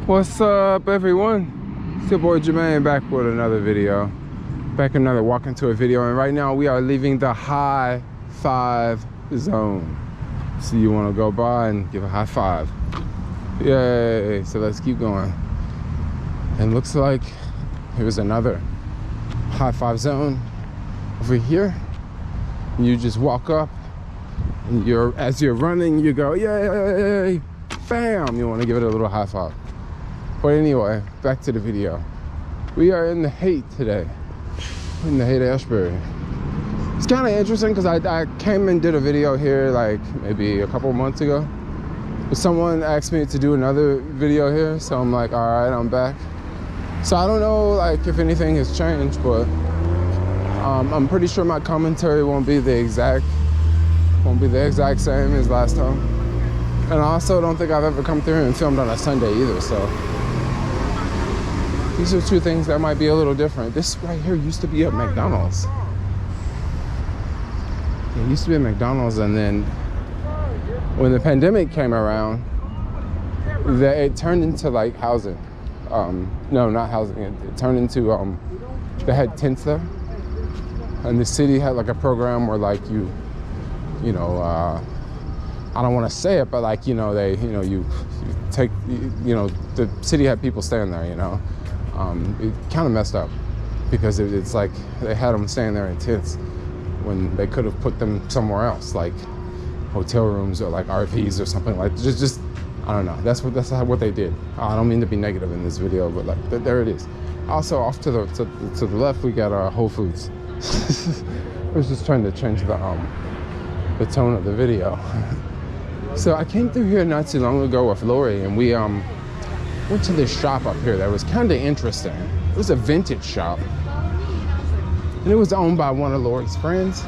What's up, everyone? It's your boy Jermaine back with another video. Back another walk into a video, and right now we are leaving the high five zone. So you want to go by and give a high five. Yay! So let's keep going. And looks like here's another high five zone over here. You just walk up, and as you're running, you go yay! Bam! You want to give it a little high five. But anyway, back to the video. We are in the Haight today, in the Haight Ashbury. It's kind of interesting because I came and did a video here like maybe a couple months ago, but someone asked me to do another video here, so I'm like, all right, I'm back. So I don't know like if anything has changed, but I'm pretty sure my commentary won't be the exact same as last time. And I also don't think I've ever come through and filmed on a Sunday either, so these are two things that might be a little different. This right here used to be a McDonald's. It used to be a McDonald's, and then when the pandemic came around, it turned into like housing. No, not housing. It turned into, they had tents there. And the city had like a program where like you know, I don't want to say it, but like, you take, the city had people staying there, you know. It kind of messed up because it's like they had them staying there in tents when they could have put them somewhere else, like hotel rooms or like RVs or something like just I don't know. That's what they did. I don't mean to be negative in this video, but like there it is. Also, off to the left, we got Whole Foods. I was just trying to change the tone of the video. So I came through here not too long ago with Lori, and we went to this shop up here that was kind of interesting. It was a vintage shop, and it was owned by one of Lori's friends.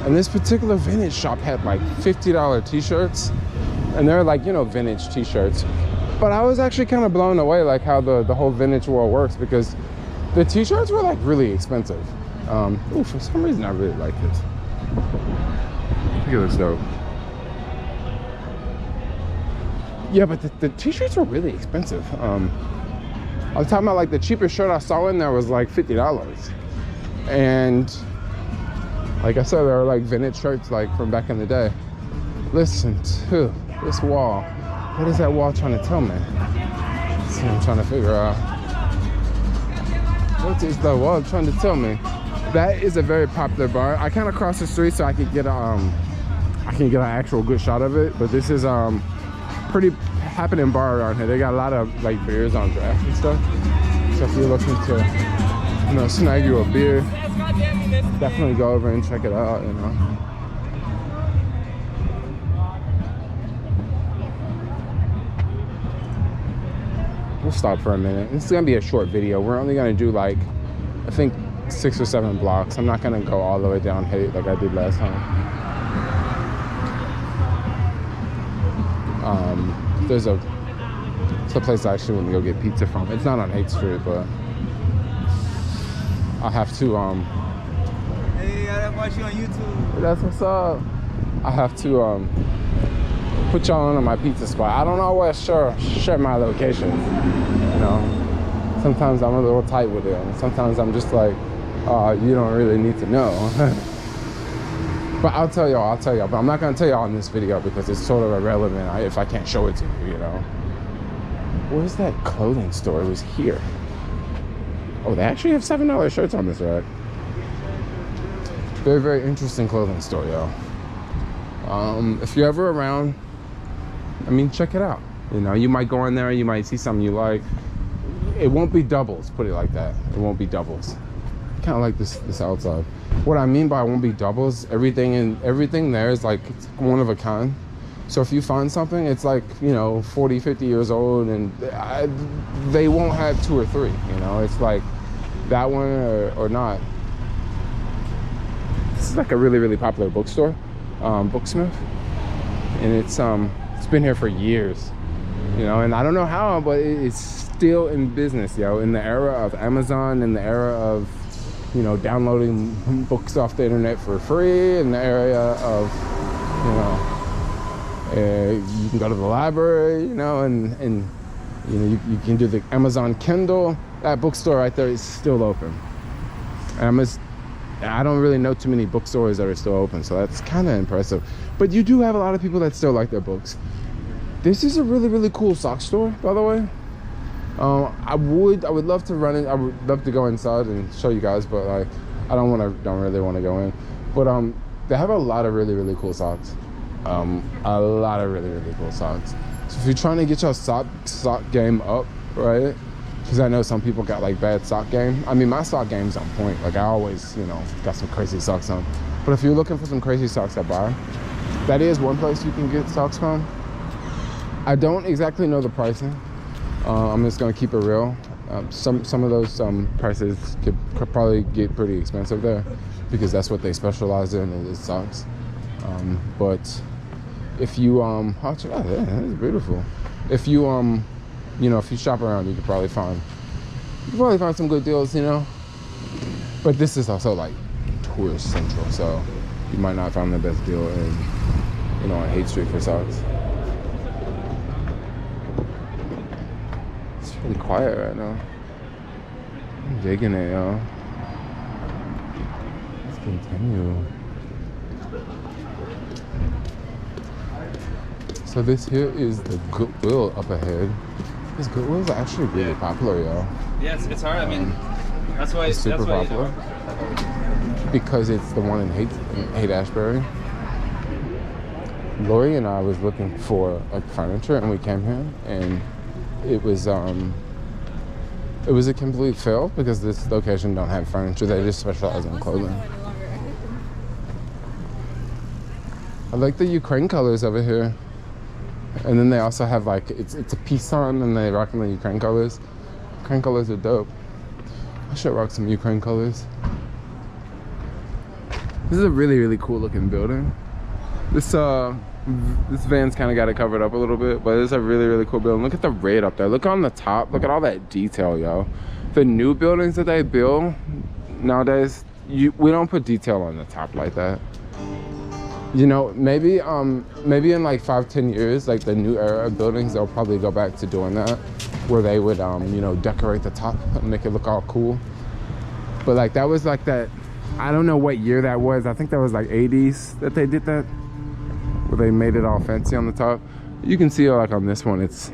And this particular vintage shop had like $50 t-shirts, and they're like, vintage t-shirts. But I was actually kind of blown away like how the whole vintage world works, because the t-shirts were like really expensive. Ooh, for some reason I really like this. Look at this though. Yeah, but the t-shirts were really expensive. I was talking about like the cheapest shirt I saw in there was like $50. And like I said, they were like vintage shirts like from back in the day. Listen to this wall. What is that wall trying to tell me? That's what I'm trying to figure out. What is the wall trying to tell me? That is a very popular bar. I kind of crossed the street so I could get an actual good shot of it. But this is pretty happening bar around here. They got a lot of like beers on draft and stuff. So if you're looking to, snag you a beer, definitely go over and check it out, We'll stop for a minute. This is gonna be a short video. We're only gonna do like, I think 6 or 7 blocks. I'm not gonna go all the way down Haight like I did last time. There's a place I actually want to go get pizza from. It's not on 8th Street, but I have to Hey, I watch you on YouTube. That's what's up. I have to put y'all on my pizza spot. I don't always share my locations. Sometimes I'm a little tight with it, and sometimes I'm just like, you don't really need to know. But I'll tell y'all, but I'm not gonna tell y'all in this video because it's sort of irrelevant if I can't show it to you, Where's that clothing store? It was here. Oh, they actually have $7 shirts on this rack. Very, very interesting clothing store, y'all. If you're ever around, check it out. You might go in there, you might see something you like. It won't be doubles, put it like that. It won't be doubles. Kind of like this outside. What I mean by it won't be doubles, everything there is like one of a kind. So if you find something, it's like 40, 50 years old, and they won't have 2 or 3. It's like that one or not. This is like a really, really popular bookstore, Booksmith, and it's been here for years. And I don't know how, but it's still in business, in the era of Amazon, in the era of downloading books off the internet for free, in the area of you can go to the library, and You know, you can do the Amazon Kindle. That bookstore right there is still open. And I don't really know too many bookstores that are still open, so that's kind of impressive. But you do have a lot of people that still like their books. This is a really cool sock store, by the way. I would love to run it. I would love to go inside and show you guys, but like I don't really want to go in. But they have a lot of really cool socks. A lot of really cool socks. So if you're trying to get your sock game up, right? Because I know some people got like bad sock game. I mean, my sock game's on point. Like I always, you know, got some crazy socks on. But if you're looking for some crazy socks to buy, that is one place you can get socks from. I don't exactly know the pricing. I'm just gonna keep it real. Some of those prices could probably get pretty expensive there because that's what they specialize in, is socks. But if you oh, check out that, that is beautiful. If you you know, if you shop around, you could probably find some good deals, you know. But this is also like tourist central, so you might not find the best deal in, you know, on Haight Street for socks. It's really quiet right now. I'm digging it, y'all. Let's continue. So this here is the Goodwill up ahead. This Goodwill is actually really popular, y'all. Yeah, it's hard. I mean, that's why It's super that's why, popular because it's the one in Haight Ashbury. Lori and I was looking for like furniture, and we came here, and it was a complete fail because this location don't have furniture. They just specialize in clothing. I like the Ukraine colors over here. And then they also have like, it's a peace sign, and they rock in the Ukraine colors. Ukraine colors are dope. I should rock some Ukraine colors. This is a really cool looking building. This van's kind of got it covered up a little bit, but it's a really cool building. Look at the red up there. Look on the top. Look at all that detail, yo. The new buildings that they build nowadays, we don't put detail on the top like that. You know, maybe in like 5-10 years, like the new era of buildings, they'll probably go back to doing that, where they would you know, decorate the top and make it look all cool. But like that was like that, I don't know what year that was. I think that was like 80s that they did that, where they made it all fancy on the top. You can see like on this one, it's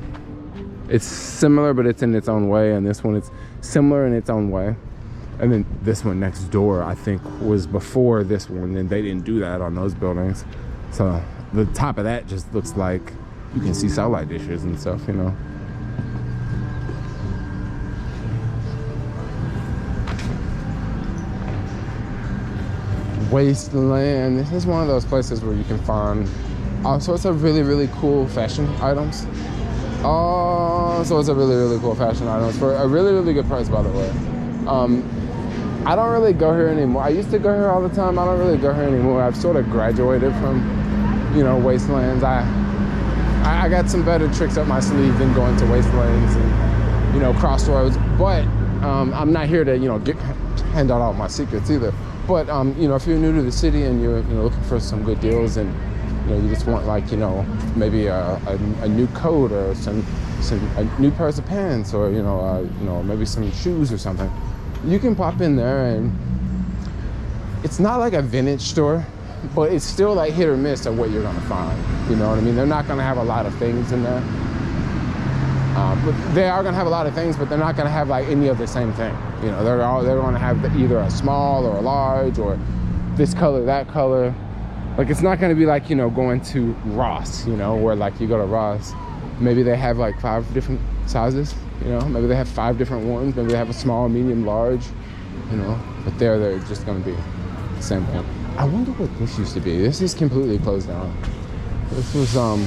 similar, but it's in its own way, and this one it's similar in its own way. And then this one next door, I think, was before this one, and they didn't do that on those buildings. So the top of that just looks like you can see satellite dishes and stuff, you know. Wasteland. This is one of those places where you can find all sorts of really cool fashion items. All sorts of really cool fashion items for a really good price, by the way. I don't really go here anymore. I used to go here all the time. I don't really go here anymore. I've sort of graduated from, you know, Wastelands. I got some better tricks up my sleeve than going to Wastelands and, you know, Crossroads. But I'm not here to, you know, hand out all my secrets either. But you know, if you're new to the city and you're, you know, looking for some good deals, and you know, you just want like, you know, maybe a new coat or a new pair of pants, or you know, maybe some shoes or something, you can pop in there. And it's not like a vintage store, but it's still like hit or miss of what you're gonna find. You know what I mean? They're not gonna have a lot of things in there. But they are gonna have a lot of things, but they're not gonna have like any of the same thing. You know, they're gonna have either a small or a large, or this color, that color. Like, it's not gonna be like, you know, going to Ross, you know, where like you go to Ross, maybe they have like 5 different sizes, you know, maybe they have 5 different ones, maybe they have a small, medium, large, you know, but they're just gonna be the same thing. I wonder what this used to be. This is completely closed down. This was a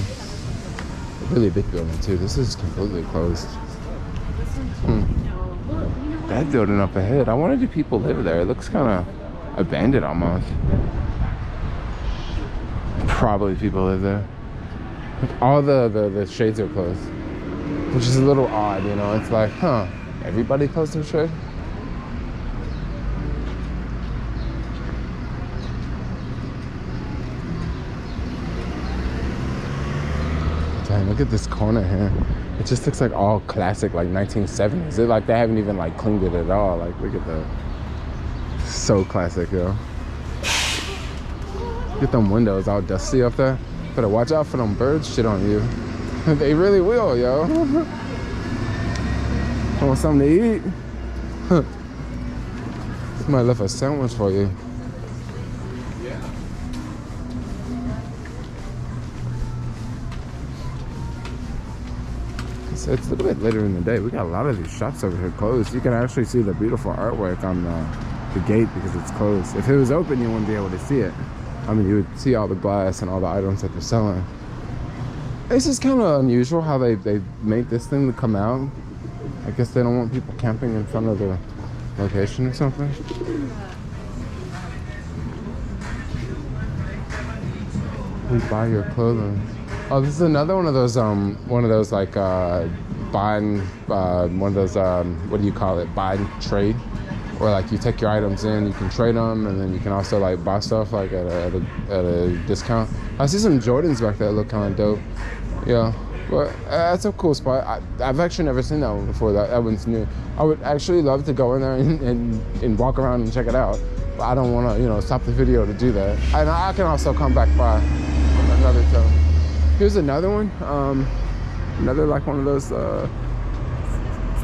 really big building too. This is completely closed. That building up ahead, I wonder, do people live there? It looks kind of abandoned almost. Probably people live there. All the shades are closed, which is a little odd, you know. It's like, huh, everybody closed their shade? Man, look at this corner here. It just looks like all classic, like 1970s. Like they haven't even like cleaned it at all. Like look at that. So classic, yo. Get them windows all dusty up there. Better watch out for them birds shit on you. They really will, yo. Want something to eat? Somebody left a sandwich for you. So it's a little bit later in the day. We got a lot of these shops over here closed. You can actually see the beautiful artwork on the gate because it's closed. If it was open, you wouldn't be able to see it. I mean, you would see all the glass and all the items that they're selling. This is kind of unusual how they made this thing to come out. I guess they don't want people camping in front of the location or something. We buy your clothing. Oh, this is another one of those like buying one of those what do you call it? Buy and trade, where like you take your items in, you can trade them, and then you can also like buy stuff like at a discount. I see some Jordans back there that look kind of dope. Yeah, but that's a cool spot. I've actually never seen that one before. That one's new. I would actually love to go in there and walk around and check it out, but I don't want to stop the video to do that. And I can also come back by another time. Here's another one. Another like one of those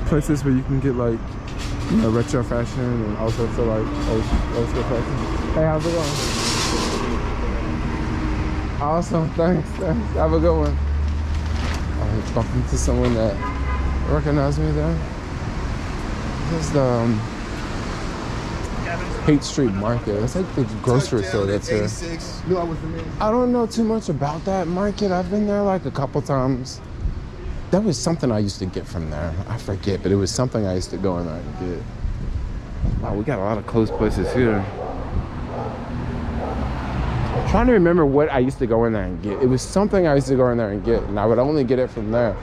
places where you can get like retro fashion and all sorts of like old school fashion. Hey, how's it going? Awesome, thanks. Have a good one. I bumped into someone that recognized me there. This is the Haight Street Market. It's like the grocery store that's here. I don't know too much about that market. I've been there like a couple times. That was something I used to get from there. I forget, but it was something I used to go in there and get. Wow, we got a lot of closed places here. I'm trying to remember what I used to go in there and get. It was something I used to go in there and get, and I would only get it from there.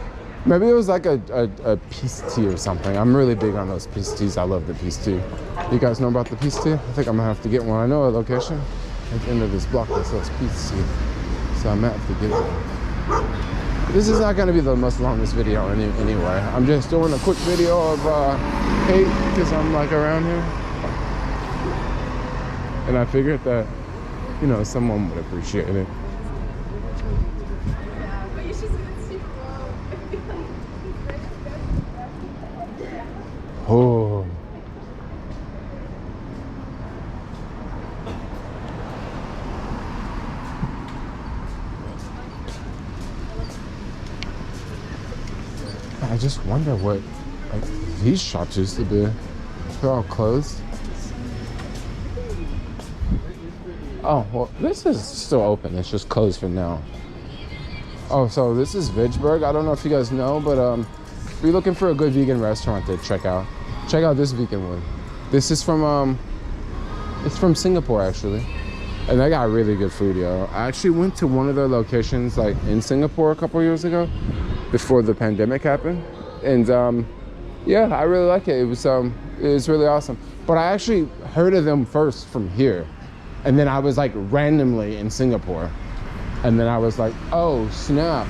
Maybe it was like a peace tea or something. I'm really big on those peace teas. I love the peace tea. You guys know about the peace tea? I think I'm gonna have to get one. I know a location at the end of this block that sells peace tea, so I'm gonna have to get it. This is not gonna be the most longest video anyway. I'm just doing a quick video of Haight because I'm like around here, and I figured that someone would appreciate it. Oh. I just wonder what like these shops used to be. They're all closed. Oh, well, this is still open. It's just closed for now. Oh, so this is Vicksburg. I don't know if you guys know, but if you're looking for a good vegan restaurant to check out this vegan one. This is from it's from Singapore actually, and they got really good food, yo. I actually went to one of their locations like in Singapore a couple years ago, before the pandemic happened, and yeah, I really like it. It was really awesome. But I actually heard of them first from here, and then I was like randomly in Singapore, and then I was like, oh snap,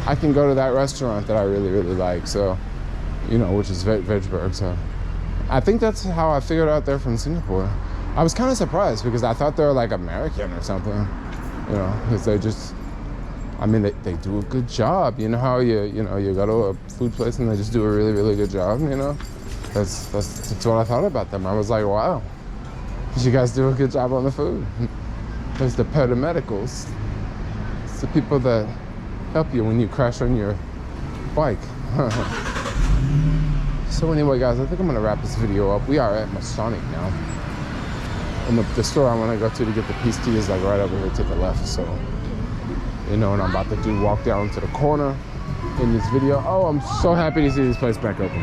I can go to that restaurant that I really like. So, which is Vicksburg. So I think that's how I figured out they're from Singapore. I was kind of surprised because I thought they were like American or something, because they just, I mean, they do a good job. You know how you go to a food place and they just do a really good job, That's what I thought about them. I was like, wow, you guys do a good job on the food. There's the paramedicals. It's the people that help you when you crash on your bike. So anyway, guys, I think I'm gonna wrap this video up. We are at Masonic now. And the store I wanna go to get the peace tea is like right over here to the left. So, what I'm about to do, walk down to the corner in this video. Oh, I'm so happy to see this place back open.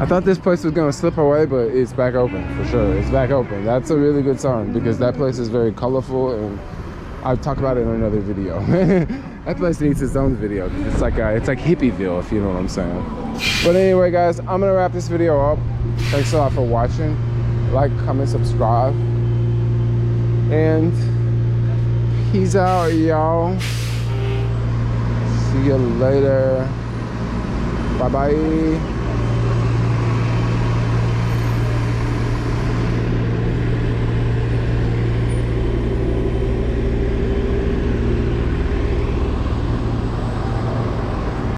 I thought this place was gonna slip away, but it's back open for sure. It's back open. That's a really good sign because that place is very colorful, and I'll talk about it in another video. That place needs its own video. It's like Hippieville, if you know what I'm saying. But anyway, guys, I'm gonna wrap this video up. Thanks a lot for watching. Like, comment, subscribe, and peace out, y'all. See you later. Bye bye.